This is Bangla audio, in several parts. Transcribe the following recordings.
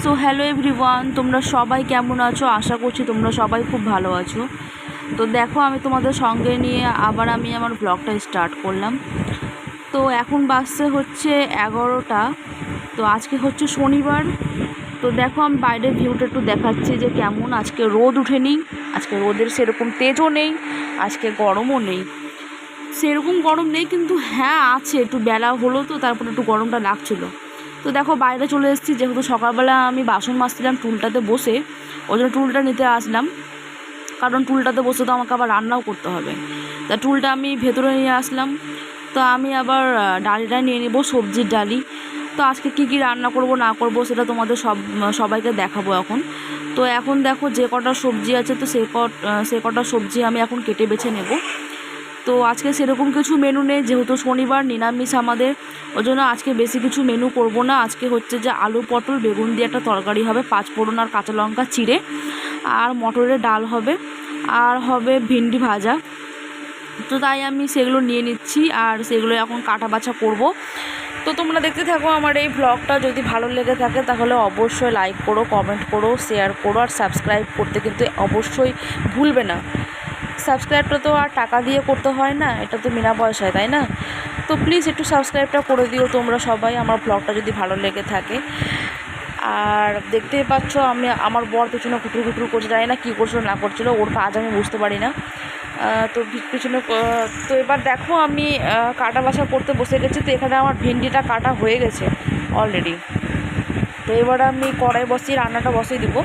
সো হ্যালো এভরিওয়ান, তোমরা সবাই কেমন আছো? আশা করছি তোমরা সবাই খুব ভালো আছো। তো দেখো, আমি তোমাদের সঙ্গে নিয়ে আবার আমি আমার ব্লগটা স্টার্ট করলাম। তো এখন বাজছে হচ্ছে 11টা। তো আজকে হচ্ছে শনিবার। তো দেখো, আমি বাইরের ভিউটা একটু দেখাচ্ছি যে কেমন। আজকে রোদ উঠেনি, আজকে রোদের সেরকম তেজও নেই, আজকে গরমও নেই, সেরকম গরম নেই, কিন্তু হ্যাঁ আছে, একটু বেলা হলো তো তারপরে একটু গরমটা লাগছিলো। তো দেখো বাইরে চলে এসেছি, যেহেতু সকালবেলা আমি বাসন মাজছিলাম টুলটাতে বসে, ওই জন্য টুলটা নিতে আসলাম, কারণ টুলটাতে বসে তো আমাকে আবার রান্নাও করতে হবে। তা টুলটা আমি ভেতরে নিয়ে আসলাম। তো আমি আবার ডালিটা নিয়ে নেবো, সবজির ডালি। তো আজকে কী রান্না করব না করব সেটা তোমাদের সবাইকে দেখাবো এখন। তো এখন দেখো যে কটা সবজি আছে, তো সে কটা সবজি আমি এখন কেটে বেছে নেব। তো আজকে সেরকম কিছু মেনু নেই, যেহেতু শনিবার নিরামিষ আমাদের, ওই জন্য আজকে বেশি কিছু মেনু করব না। আজকে হচ্ছে যে আলু পটল বেগুন দিয়ে একটা তরকারি হবে, 5 ফোড়ন আর কাঁচা লঙ্কা চিড়ে, আর মটরের ডাল হবে, আর হবে ভিন্ডি ভাজা। তো তাই আমি সেগুলো নিয়ে নিচ্ছি, আর সেগুলো এখন কাটা বাছা করব। তো তোমরা দেখতে থাকো আমার এই ব্লগটা। যদি ভালো লেগে থাকে তাহলে অবশ্যই লাইক করো, কমেন্ট করো, শেয়ার করো, আর সাবস্ক্রাইব করতে কিন্তু অবশ্যই ভুলবে না। সাবস্ক্রাইবটা তো আর টাকা দিয়ে করতে হয় না, এটা তো বিনা পয়সায়, তাই না? তো প্লিজ একটু সাবস্ক্রাইবটা করে দিও তোমরা সবাই, আমার ব্লগটা যদি ভালো লেগে থাকে। আর দেখতেই পাচ্ছ আমি আমার বর পেছনে কুটুর কুটুর করছে, জানি না কী করছিল না করছিল, ওর কাজ আমি বুঝতে পারি না। তো পিছনে তো এবার দেখো আমি কাটা বাছা করতে বসে গেছি। তো এখানে আমার ভেন্ডিটা কাটা হয়ে গেছে অলরেডি। তো এবার আমি কড়াই বসিয়ে রান্নাটা বসিয়ে দিব।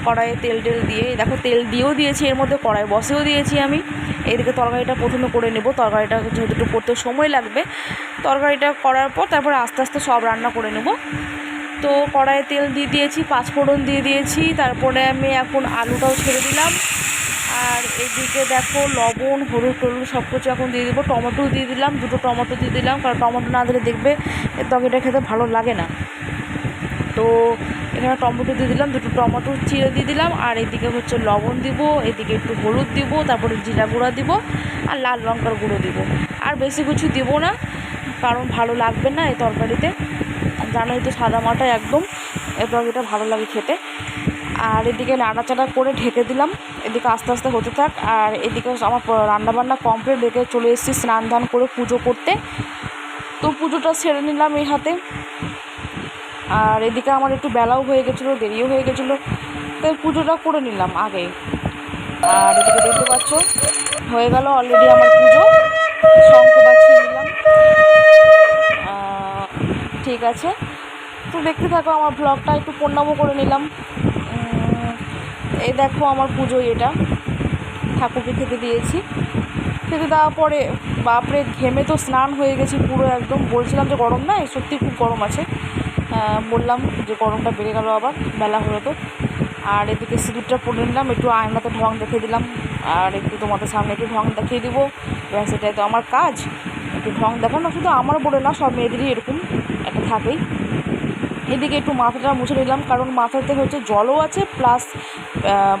কড়াইয়ে তেল দিয়ে, দেখো তেল দিয়েও দিয়েছি, এর মধ্যে কড়াই বসেও দিয়েছি আমি। এদিকে তরকারিটা প্রথমে করে নেব, তরকারিটা যেহেতু একটু করতে সময় লাগবে, তরকারিটা করার পর তারপরে আস্তে আস্তে সব রান্না করে নেব। তো কড়াইয়ে তেল দিয়ে দিয়েছি, 5 ফোড়ন দিয়ে দিয়েছি, তারপরে আমি এখন আলুটাও ছেড়ে দিলাম। আর এদিকে দেখো লবণ হলুদ টলুদ সব কিছু এখন দিয়ে দেবো। টমেটো দিয়ে দিলাম, 2টো টমেটো দিয়ে দিলাম, কারণ টমেটো না দিলে দেখবে তরকারিটা খেতে ভালো লাগে না। তো এখানে টমেটো দিয়ে দিলাম, 2টো টমেটো চিড়ে দিয়ে দিলাম, আর এদিকে হচ্ছে লবণ দিব, এদিকে একটু হলুদ দিব, তারপরে জিরা গুঁড়া দিব, আর লাল লঙ্কার গুঁড়ো দিব। আর বেশি কিছু দিব না, কারণ ভালো লাগবে না এই তরকারিতে, জানোই তো সাদা মাটা একদম, এই তরকারিটা ভালো লাগে খেতে। আর এদিকে নাড়াচাড়া করে ঢেকে দিলাম, এদিকে আস্তে আস্তে হতে থাক। আর এদিকে আমার রান্নাবান্না কমপ্লিট, রেখে চলে এসেছি স্নান ধান করে পুজো করতে। তো পুজোটা সেরে নিলাম এই হাতে। আর এদিকে আমার একটু বেলাও হয়ে গেছিলো, দেরিও হয়ে গেছিলো, তাই পুজোটা করে নিলাম আগে। আর এদিকে দেখতে পাচ্ছ হয়ে গেল অলরেডি আমার পুজো, শঙ্খ বাজিয়ে নিলাম। ঠিক আছে, তো দেখতে থাকো আমার ব্লগটা, একটু প্রণামও করে নিলাম। এই দেখো আমার পুজো, এটা ঠাকুরকে খেতে দিয়েছি। খেতে দেওয়ার পরে বাপরে ঘেমে তো স্নান হয়ে গেছি পুরো একদম। বলছিলাম যে গরম না, সত্যি খুব গরম আছে, বললাম যে গরমটা বেড়ে গেল আবার, বেলা হলো তো। আর এদিকে সিঁদুরটা পরে নিলাম, একটু আয়নাতে ঢং দেখিয়ে দিলাম, আর একটু তোমাদের সামনে একটু ঢং দেখিয়ে দিব, ব্যাস এটাই তো আমার কাজ, একটু ঢং দেখানো। শুধু আমার বলে না, সব মেয়েদেরই এরকম একটা থাকেই। এদিকে একটু মাথাটা মুছে নিলাম, কারণ মাথাতে হচ্ছে জলও আছে, প্লাস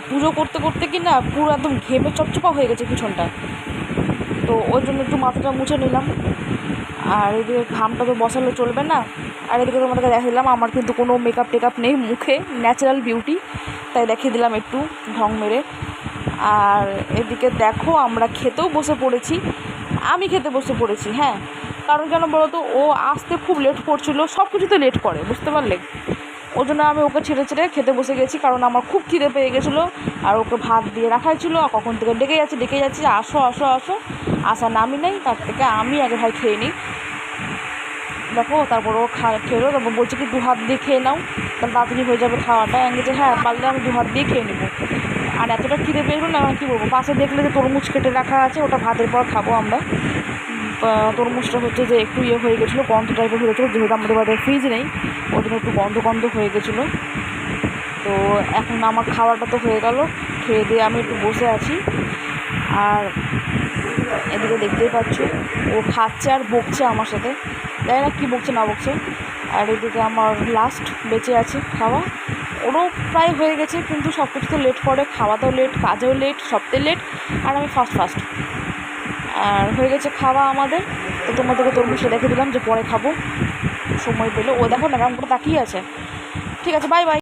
পুজো করতে করতে কি না পুরো একদম ঘেমে চপচপা হয়ে গেছে পিছনটা, তো ওই জন্য একটু মাথাটা মুছে নিলাম। আর এদিকে ঘামটা তো বসালে চলবে না। আর এদিকে তোমাদেরকে দেখিয়ে দিলাম আমার কিন্তু কোনো মেকআপ টেকআপ নেই মুখে, ন্যাচারাল বিউটি, তাই দেখিয়ে দিলাম একটু ঢং মেরে। আর এদিকে দেখো আমরা খেতেও বসে পড়েছি, আমি খেতে বসে পড়েছি, হ্যাঁ, কারণ কেন বলো তো, ও আসতে খুব লেট করছিলো, সব কিছুতে লেট করে, বুঝতে পারলে? ওই জন্য আমি ওকে ছেড়ে ছেড়ে খেতে বসে গেছি, কারণ আমার খুব খিদে পেয়ে গেছিলো। আর ওকে ভাত দিয়ে রাখাই ছিল, আর কখন থেকে ডেকে যাচ্ছি আসো আসো আসো, আসা নামি নেই, তার থেকে আমি আগে ভাই খেয়ে নিই। দেখো তারপর ও খেলো, তারপর বলছে কি 2 হাত দিয়ে খেয়ে নাও, তাহলে তাড়াতাড়ি হয়ে যাবে খাওয়াটা। আমি যে হ্যাঁ পারলে আমি 2 হাত দিয়ে খেয়ে নেবো। আর এতটা খিদে পেয়ে গেলো না, আমি কী বলবো, পাশে দেখলে যে তরমুজ কেটে রাখা আছে, ওটা ভাতের পর খাবো আমরা। তরমুজটা হচ্ছে যে একটু হয়ে গেছিলো, গন্ধ টাইপের হয়ে গেছিলো, যেহেতু আমাদের বাড়িতে ফ্রিজ নেই, ওই জন্য একটু গন্ধ হয়ে গেছিলো। তো এখন আমার খাওয়াটা তো হয়ে গেল, খেয়ে দিয়ে আমি একটু বসে আছি। আর এদিকে দেখতেই পাচ্ছ ও খাচ্ছে আর বকছে আমার সাথে, জানি না কী বকছে না বকছে। আর এদিকে আমার লাস্ট বেঁচে আছে খাওয়া, ওরও প্রায় হয়ে গেছে, কিন্তু সব কিছু তো লেট করে, খাওয়াতেও লেট, কাজেও লেট, সবটাই লেট, আর আমি ফার্স্ট। আর হয়ে গেছে খাওয়া আমাদের। তো তোমাদেরকে তরমুজটা দেখে দিলাম যে পরে খাবো সময় পেলে। ও দেখো না কেমন করে তাকিয়ে আছে। ঠিক আছে, বাই বাই।